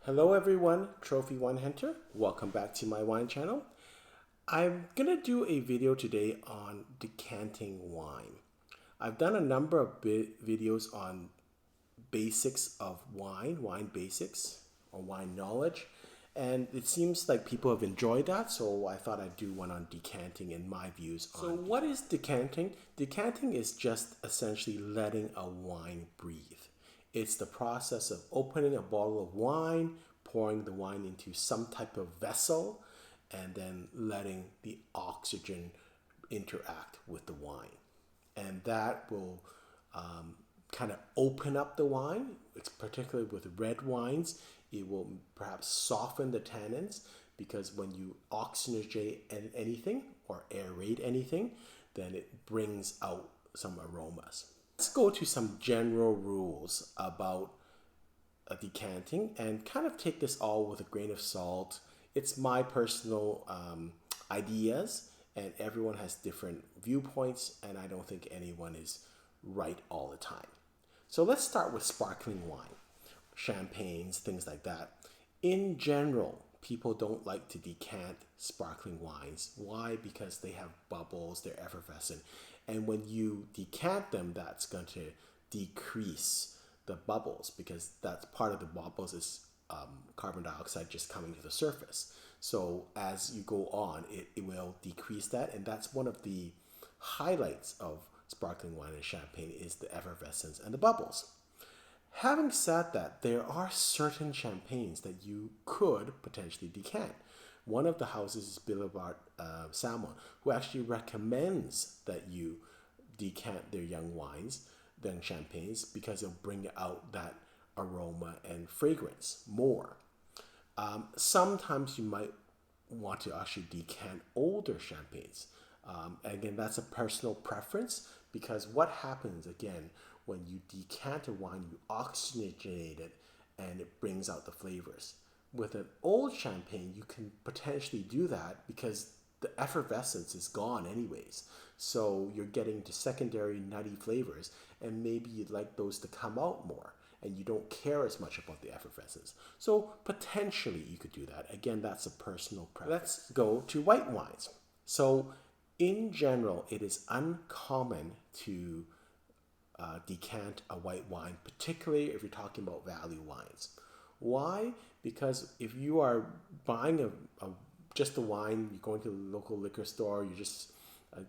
Hello everyone, Trophy Wine Hunter. Welcome back to my wine channel. I'm gonna do a video today on decanting wine. I've done a number of videos on basics of wine basics or wine knowledge, and it seems like people have enjoyed that, so I thought I'd do one on decanting and my views on. So what is decanting? Decanting is just essentially letting a wine breathe. It's the process of opening a bottle of wine, pouring the wine into some type of vessel, and then letting the oxygen interact with the wine. And that will kind of open up the wine, particularly with red wines. It will perhaps soften the tannins because when you oxygenate anything or aerate anything, then it brings out some aromas. Let's go to some general rules about decanting and kind of take this all with a grain of salt. It's my personal ideas, and everyone has different viewpoints, and I don't think anyone is right all the time. So let's start with sparkling wine, champagnes, things like that. In general, people don't like to decant sparkling wines. Why? Because they have bubbles, they're effervescent. And when you decant them, that's going to decrease the bubbles because that's part of the bubbles is carbon dioxide just coming to the surface. So as you go on, it will decrease that. And that's one of the highlights of sparkling wine and champagne is the effervescence and the bubbles. Having said that, there are certain champagnes that you could potentially decant. One of the houses is Billabart Salmon, who actually recommends that you decant their young wines than champagnes because it'll bring out that aroma and fragrance more. Sometimes you might want to actually decant older champagnes. Again, that's a personal preference because what happens again when you decant a wine, you oxygenate it and it brings out the flavors. With an old champagne, you can potentially do that because the effervescence is gone anyways. So you're getting to secondary nutty flavors, and maybe you'd like those to come out more and you don't care as much about the effervescence. So potentially you could do that. Again, that's a personal preference. Let's go to white wines. So in general, it is uncommon to decant a white wine, particularly if you're talking about value wines. Why? Because if you are buying just a wine, you're going to the local liquor store, you're just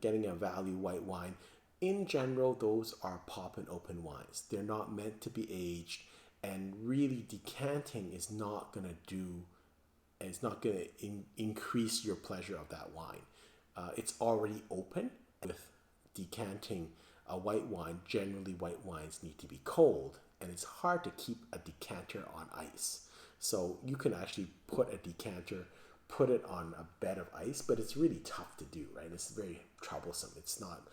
getting a value white wine, in general, those are pop and open wines. They're not meant to be aged, and really decanting is not going to increase your pleasure of that wine. It's already open. With decanting a white wine, generally white wines need to be cold, and it's hard to keep a decanter on ice. So you can actually put a decanter, put it on a bed of ice, but it's really tough to do, right? It's very troublesome. It's not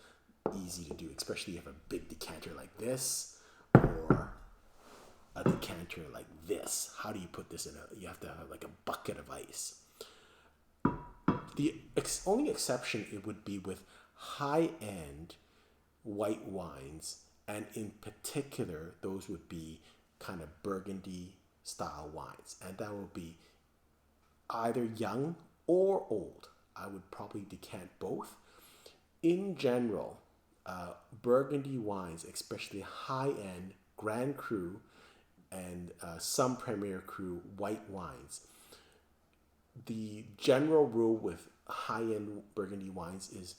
easy to do, especially if you have a big decanter like this or a decanter like this. How do you put this in you have to have like a bucket of ice. The only exception it would be with high-end white wines, and in particular, those would be kind of Burgundy style wines, and that would be either young or old. I would probably decant both. In general, Burgundy wines, especially high-end Grand Cru and some Premier Cru white wines, the general rule with high-end Burgundy wines is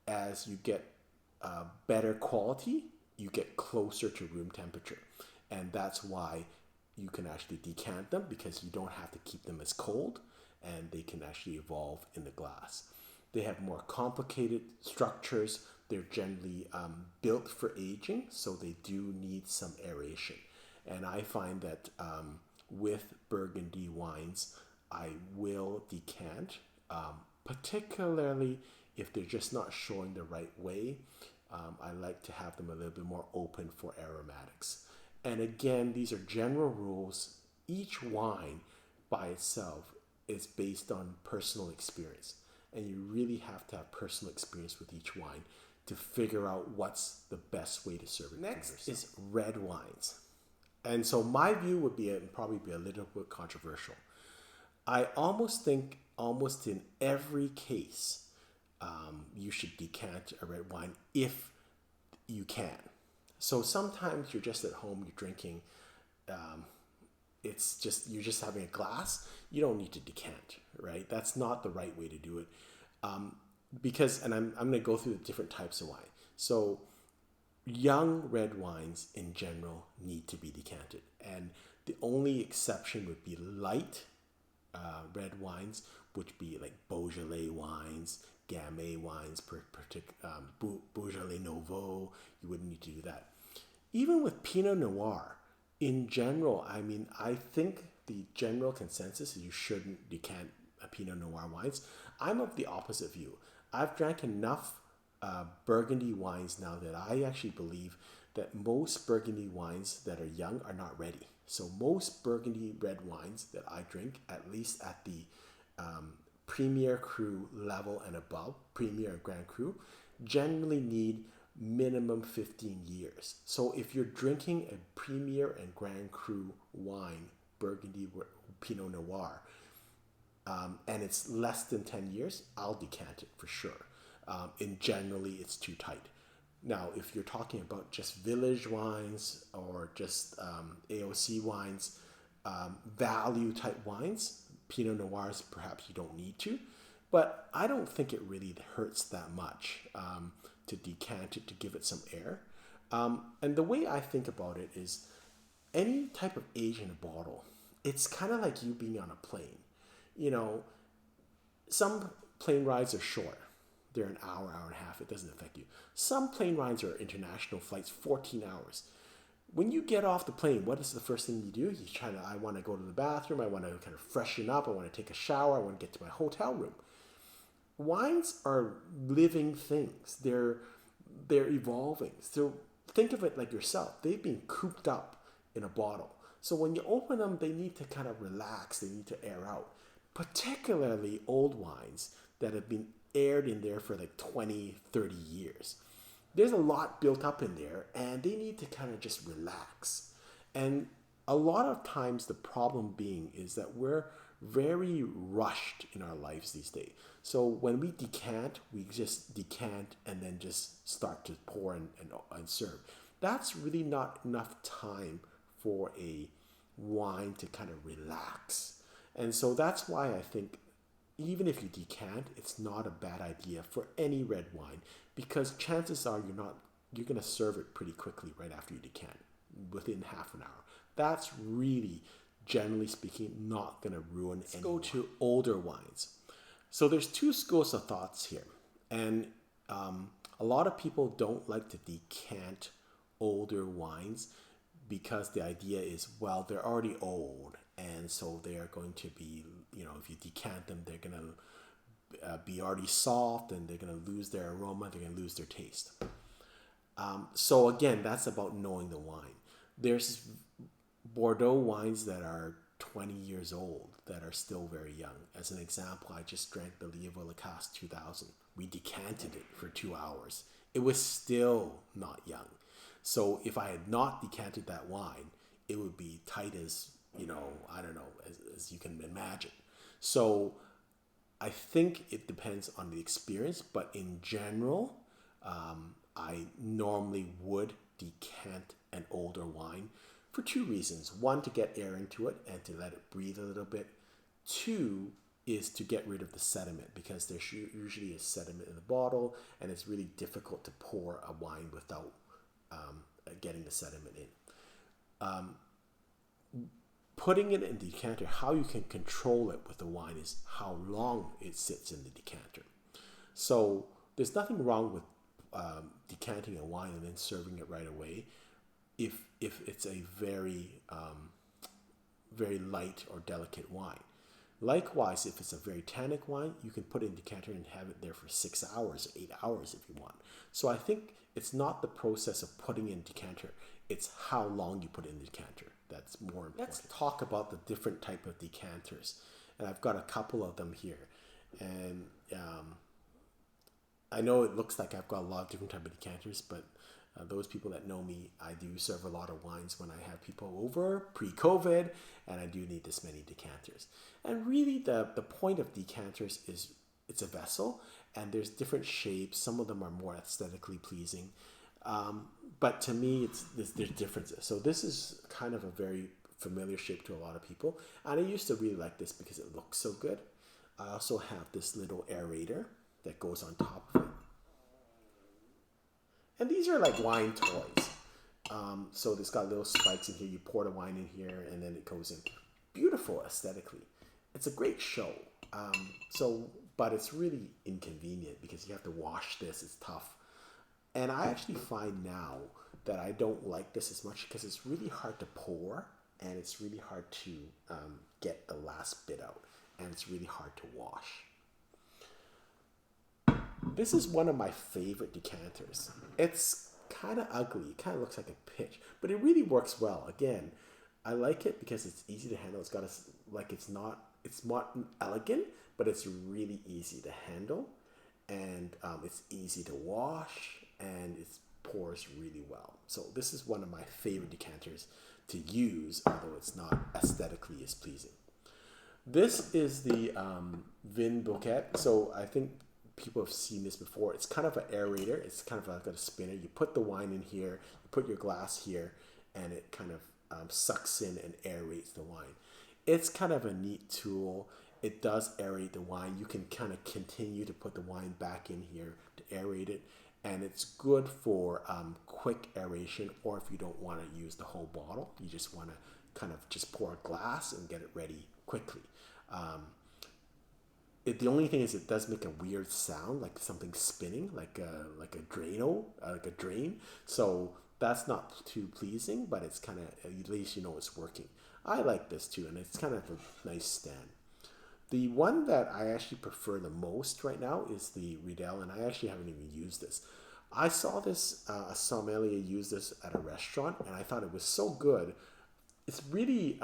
as you get better quality, you get closer to room temperature. And that's why you can actually decant them because you don't have to keep them as cold and they can actually evolve in the glass. They have more complicated structures. They're generally built for aging, so they do need some aeration. And I find that with Burgundy wines, I will decant, particularly if they're just not showing the right way. I like to have them a little bit more open for aromatics. And again, these are general rules. Each wine by itself is based on personal experience. And you really have to have personal experience with each wine to figure out what's the best way to serve it. Next is red wines. And so my view would be probably be a little bit controversial. I almost think almost in every case, you should decant a red wine if you can. So sometimes you're just at home, you're drinking, it's just you're just having a glass. You don't need to decant, right? That's not the right way to do it, because and I'm going to go through the different types of wine. So young red wines in general need to be decanted, and the only exception would be light red wines, which be like Beaujolais wines, Gamay wines, Beaujolais Nouveau. You wouldn't need to do that. Even with Pinot Noir, in general, I mean, I think the general consensus is you shouldn't decant Pinot Noir wines. I'm of the opposite view. I've drank enough Burgundy wines now that I actually believe that most Burgundy wines that are young are not ready. So most Burgundy red wines that I drink, at least at the Premier Cru level and above, Premier and Grand Cru, generally need minimum 15 years. So if you're drinking a Premier and Grand Cru wine, Burgundy Pinot Noir, and it's less than 10 years, I'll decant it for sure. And generally, it's too tight. Now, if you're talking about just village wines or just AOC wines, value type wines, Pinot Noirs, perhaps you don't need to. But I don't think it really hurts that much to decant it, to give it some air. And the way I think about it is any type of age in a bottle, it's kind of like you being on a plane. You know, some plane rides are short. They're an hour, hour and a half. It doesn't affect you. Some plane rides are international flights, 14 hours. When you get off the plane, what is the first thing you do? I want to go to the bathroom. I want to kind of freshen up. I want to take a shower. I want to get to my hotel room. Wines are living things. They're evolving. So think of it like yourself. They've been cooped up in a bottle. So when you open them, they need to kind of relax. They need to air out. Particularly old wines that have been aired in there for like 20, 30 years. There's a lot built up in there and they need to kind of just relax. And a lot of times the problem being is that we're very rushed in our lives these days. So when we decant, we just decant and then just start to pour and serve. That's really not enough time for a wine to kind of relax. And so that's why I think even if you decant, it's not a bad idea for any red wine, because chances are you're going to serve it pretty quickly right after you decant, within half an hour. That's really, generally speaking, not going to ruin any. Let's go to older wines. So there's two schools of thoughts here, and a lot of people don't like to decant older wines because the idea is, well, they're already old, and so they are going to be, if you decant them, they're going to be already soft, and they're going to lose their aroma, they're going to lose their taste. So again, that's about knowing the wine. There's Bordeaux wines that are 20 years old that are still very young. As an example, I just drank the Liévin Lacasse 2000. We decanted it for 2 hours. It was still not young. So if I had not decanted that wine, it would be tight as, I don't know, as you can imagine. So I think it depends on the experience, but in general, I normally would decant an older wine for two reasons. One, to get air into it and to let it breathe a little bit. Two is to get rid of the sediment, because there's usually a sediment in the bottle, and it's really difficult to pour a wine without getting the sediment in. Putting it in the decanter, how you can control it with the wine is how long it sits in the decanter. So there's nothing wrong with decanting a wine and then serving it right away if it's a very very light or delicate wine. Likewise, if it's a very tannic wine, you can put it in decanter and have it there for 6 hours, 8 hours if you want. So I think it's not the process of putting in decanter, it's how long you put it in the decanter that's more important. Let's talk about the different type of decanters. And I've got a couple of them here. And I know it looks like I've got a lot of different type of decanters, but Those people that know me, I do serve a lot of wines when I have people over pre-COVID, and I do need this many decanters. And really the point of decanters is it's a vessel, and there's different shapes. Some of them are more aesthetically pleasing. But to me, there's differences. So this is kind of a very familiar shape to a lot of people. And I used to really like this because it looks so good. I also have this little aerator that goes on top of it. And these are like wine toys. So it's got little spikes in here. You pour the wine in here and then it goes in. Beautiful aesthetically. It's a great show. But it's really inconvenient because you have to wash this. It's tough. And I actually find now that I don't like this as much because it's really hard to pour and it's really hard to get the last bit out. And it's really hard to wash. This is one of my favorite decanters. It's kind of ugly. It kind of looks like a pitch, but it really works well. Again, I like it because it's easy to handle. It's got it's not elegant, but it's really easy to handle, and it's easy to wash, and it pours really well. So this is one of my favorite decanters to use, although it's not aesthetically as pleasing. This is the Vin Bouquet. So I think people have seen this before. It's kind of an aerator. It's kind of like a spinner. You put the wine in here, you put your glass here, and it kind of sucks in and aerates the wine. It's kind of a neat tool. It does aerate the wine. You can kind of continue to put the wine back in here to aerate it. And it's good for quick aeration, or if you don't want to use the whole bottle, you just want to kind of just pour a glass and get it ready quickly. The only thing is it does make a weird sound, like something spinning, like a Drano, like a drain. So that's not too pleasing, but it's kind of, at least you know it's working. I like this too, and it's kind of a nice stand. The one that I actually prefer the most right now is the Riedel, and I actually haven't even used this. I saw this, a sommelier use this at a restaurant, and I thought it was so good. It's really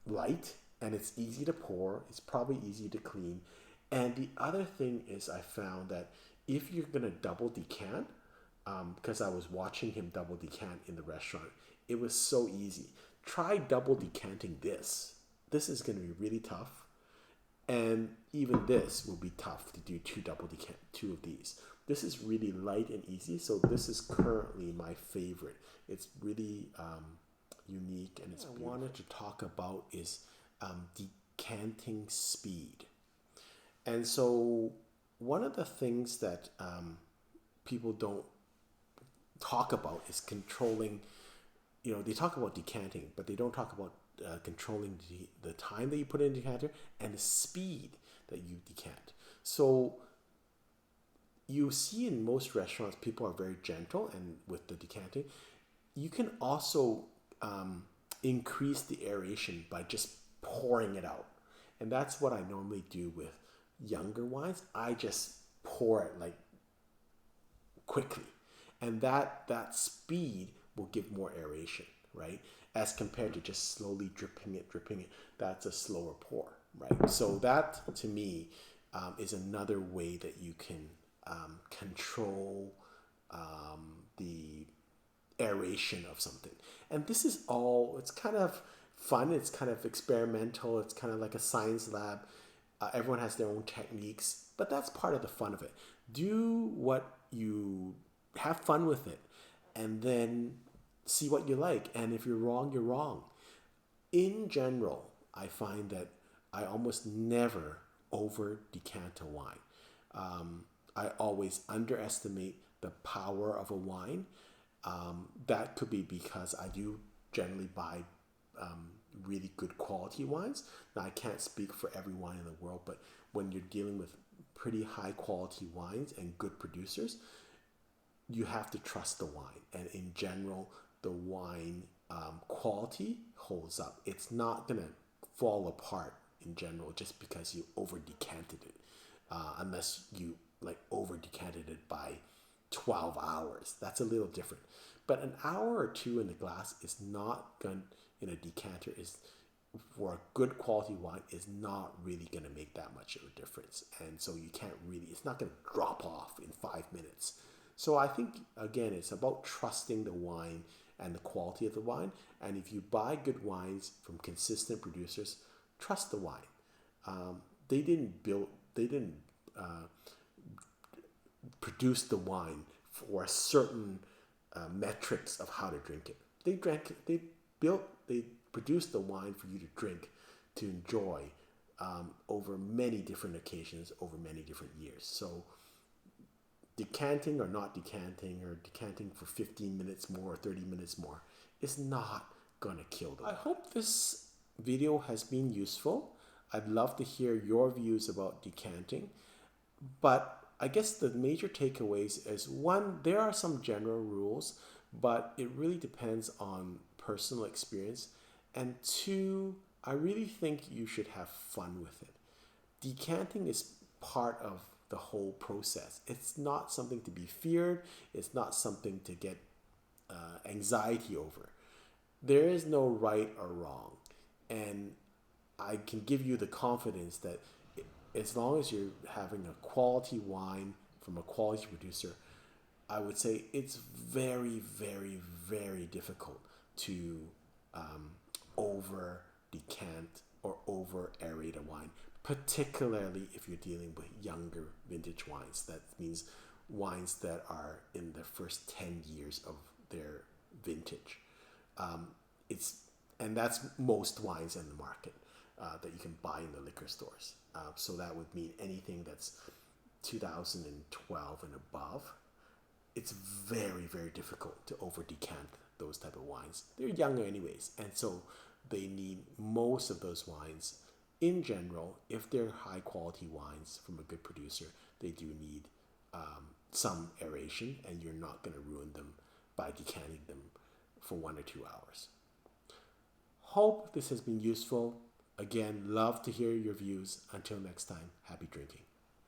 light, and it's easy to pour. It's probably easy to clean. And the other thing is I found that if you're going to double decant, because I was watching him double decant in the restaurant, it was so easy. Try double decanting this. This is going to be really tough. And even this will be tough to do two of these. This is really light and easy. So this is currently my favorite. It's really unique, and it's beautiful. I wanted to talk about is decanting speed. And so one of the things that people don't talk about is controlling, they talk about decanting, but they don't talk about controlling the time that you put in the decanter and the speed that you decant. So you see in most restaurants, people are very gentle and with the decanting. You can also increase the aeration by just pouring it out. And that's what I normally do with younger wines. I just pour it like quickly. And that speed will give more aeration, right? As compared to just slowly dripping it. That's a slower pour, right? So that, to me, is another way that you can control the aeration of something. And this is all, it's kind of fun. It's kind of experimental. It's kind of like a science lab. Everyone has their own techniques, but that's part of the fun of it. Do what you have fun with it, and then see what you like. And if you're wrong, you're wrong. In general, I find that I almost never over decant a wine. I always underestimate the power of a wine. That could be because I do generally buy really good quality wines. Now, I can't speak for every wine in the world, but when you're dealing with pretty high quality wines and good producers, you have to trust the wine. And in general, the wine quality holds up. It's not going to fall apart in general just because you over decanted it, unless you like over decanted it by 12 hours. That's a little different. But an hour or two in the glass is not going, in a decanter, is for a good quality wine, is not really going to make that much of a difference. And so you can't really, it's not going to drop off in 5 minutes. So I think, again, it's about trusting the wine and the quality of the wine. And if you buy good wines from consistent producers, trust the wine. They didn't produce the wine for a certain metrics of how to drink it. They produced the wine for you to drink, to enjoy over many different occasions, over many different years. So decanting or not decanting, or decanting for 15 minutes more or 30 minutes more, is not going to kill the wine. I hope this video has been useful. I'd love to hear your views about decanting. But I guess the major takeaways is, one, there are some general rules, but it really depends on personal experience. And two, I really think you should have fun with it. Decanting is part of the whole process. It's not something to be feared. It's not something to get anxiety over. There is no right or wrong. And I can give you the confidence that as long as you're having a quality wine from a quality producer, I would say it's very, very, very difficult to over decant or over aerate a wine, particularly if you're dealing with younger vintage wines. That means wines that are in the first 10 years of their vintage. And that's most wines in the market that you can buy in the liquor stores. So that would mean anything that's 2012 and above. It's very, very difficult to over decant those type of wines. They're younger anyways, and so they need most of those wines. In general, if they're high quality wines from a good producer, they do need some aeration, and you're not going to ruin them by decanting them for 1 or 2 hours. Hope this has been useful. Again, love to hear your views. Until next time, happy drinking.